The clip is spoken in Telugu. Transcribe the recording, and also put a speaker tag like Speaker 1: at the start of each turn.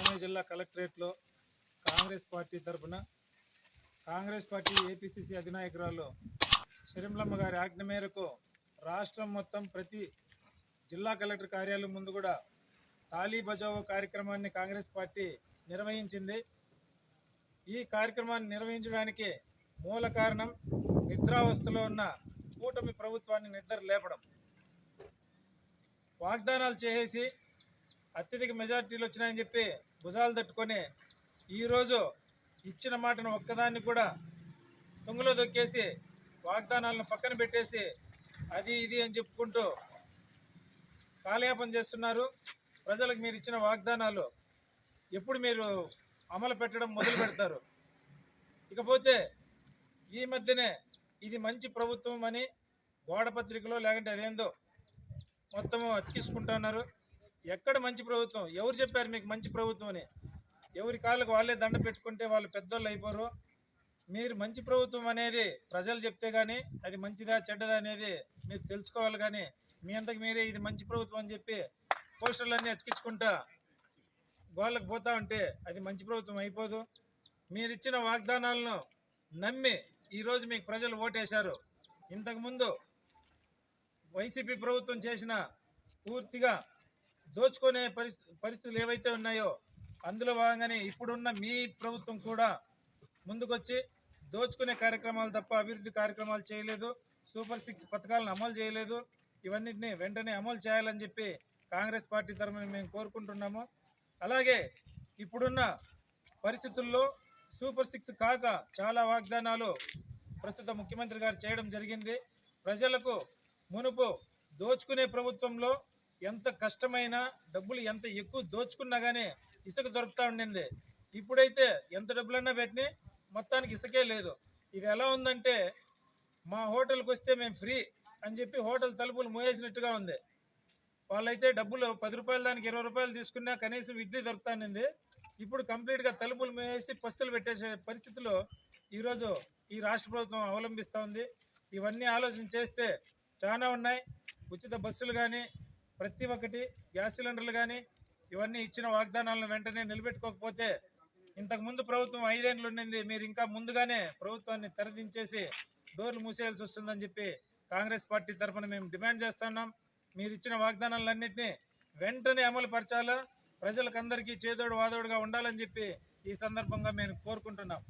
Speaker 1: కర్నూలు జిల్లా కలెక్టరేట్లో కాంగ్రెస్ పార్టీ తరఫున కాంగ్రెస్ పార్టీ ఏపీసీసీ అధినాయకురాలు షర్మిలమ్మ గారి ఆజ్ఞ మేరకు రాష్ట్రం మొత్తం ప్రతి జిల్లా కలెక్టర్ కార్యాలయం ముందు కూడా తాళీ బచావో కార్యక్రమాన్ని కాంగ్రెస్ పార్టీ నిర్వహించింది. ఈ కార్యక్రమాన్ని నిర్వహించడానికి మూల కారణం నిద్రావస్థలో ఉన్న కూటమి ప్రభుత్వాన్ని నిద్ర లేపడం, వాగ్దానాలు చేసి అత్యధిక మెజార్టీలు వచ్చినాయని చెప్పి భుజాలు తట్టుకొని ఈరోజు ఇచ్చిన మాటను ఒక్కదాన్ని కూడా తుంగలో దొక్కేసి వాగ్దానాలను పక్కన పెట్టేసి అది ఇది అని చెప్పుకుంటూ కాలయాపన చేస్తున్నారు. ప్రజలకు మీరు ఇచ్చిన వాగ్దానాలు ఎప్పుడు మీరు అమలు పెట్టడం మొదలు పెడతారు? ఇకపోతే ఈ మధ్యనే ఇది మంచి ప్రభుత్వం అని గోడపత్రికలో లేకుంటే అదేందో మొత్తము అతికించుకుంటున్నారు. ఎక్కడ మంచి ప్రభుత్వం? ఎవరు చెప్పారు మీకు మంచి ప్రభుత్వం అని? ఎవరి కాళ్ళకు వాళ్ళే దండ పెట్టుకుంటే వాళ్ళు పెద్దోళ్ళు అయిపోరు. మీరు మంచి ప్రభుత్వం అనేది ప్రజలు చెప్తే కానీ అది మంచిదా చెడ్డదా అనేది మీరు తెలుసుకోవాలి. కానీ మీ అంతకు మీరే ఇది మంచి ప్రభుత్వం అని చెప్పి పోస్టర్లన్నీ అతికించుకుంటా గోళ్ళకు పోతా ఉంటే అది మంచి ప్రభుత్వం అయిపోదు. మీరు ఇచ్చిన వాగ్దానాలను నమ్మి ఈరోజు మీకు ప్రజలు ఓటేశారు. ఇంతకుముందు వైసీపీ ప్రభుత్వం చేసిన పూర్తిగా దోచుకునే పరిస్థితులు ఏవైతే ఉన్నాయో అందులో భాగంగానే ఇప్పుడున్న మీ ప్రభుత్వం కూడా ముందుకొచ్చి దోచుకునే కార్యక్రమాలు తప్ప అభివృద్ధి కార్యక్రమాలు చేయలేదు. సూపర్ 6 పథకాలను అమలు చేయలేదు. ఇవన్నిటిని వెంటనే అమలు చేయాలని చెప్పి కాంగ్రెస్ పార్టీ తరఫున మేము కోరుకుంటున్నాము. అలాగే ఇప్పుడున్న పరిస్థితుల్లో సూపర్ 6 కాక చాలా వాగ్దానాలు ప్రస్తుత ముఖ్యమంత్రి గారు చేయడం జరిగింది. ప్రజలకు మునుపు దోచుకునే ప్రభుత్వంలో ఎంత కష్టమైనా డబ్బులు ఎంత ఎక్కువ దోచుకున్నా కానీ ఇసుక దొరుకుతూ ఉండింది. ఇప్పుడైతే ఎంత డబ్బులన్నా పెట్టినా మొత్తానికి ఇసుకే లేదు. ఇది ఎలా ఉందంటే మా హోటల్కి వస్తే మేము ఫ్రీ అని చెప్పి హోటల్ తలుపులు మూయేసినట్టుగా ఉంది. వాళ్ళైతే డబ్బులు 10 రూపాయల దానికి 20 రూపాయలు తీసుకున్నా కనీసం ఇడ్లీ దొరుకుతానింది. ఇప్పుడు కంప్లీట్గా తలుపులు మూసేసి పస్తులు పెట్టేసే పరిస్థితులు ఈరోజు ఈ రాష్ట్ర ప్రభుత్వం అవలంబిస్తూ ఉంది. ఇవన్నీ ఆలోచన చేస్తే చాలా ఉన్నాయి. ఉచిత బస్సులు కానీ ప్రతి ఒక్కటి గ్యాస్ సిలిండర్లు కానీ ఇవన్నీ ఇచ్చిన వాగ్దానాలను వెంటనే నిలబెట్టుకోకపోతే ఇంతకుముందు ప్రభుత్వం 5 ఏళ్ళు ఉండింది. మీరు ఇంకా ముందుగానే ప్రభుత్వాన్ని తెరదించేసి డోర్లు మూసేయాల్సి వస్తుందని చెప్పి కాంగ్రెస్ పార్టీ తరఫున మేము డిమాండ్ చేస్తున్నాం. మీరు ఇచ్చిన వాగ్దానాలన్నింటినీ వెంటనే అమలు పరచాలా, ప్రజలకందరికీ చేదోడు వాదోడుగా ఉండాలని చెప్పి ఈ సందర్భంగా మేము కోరుకుంటున్నాం.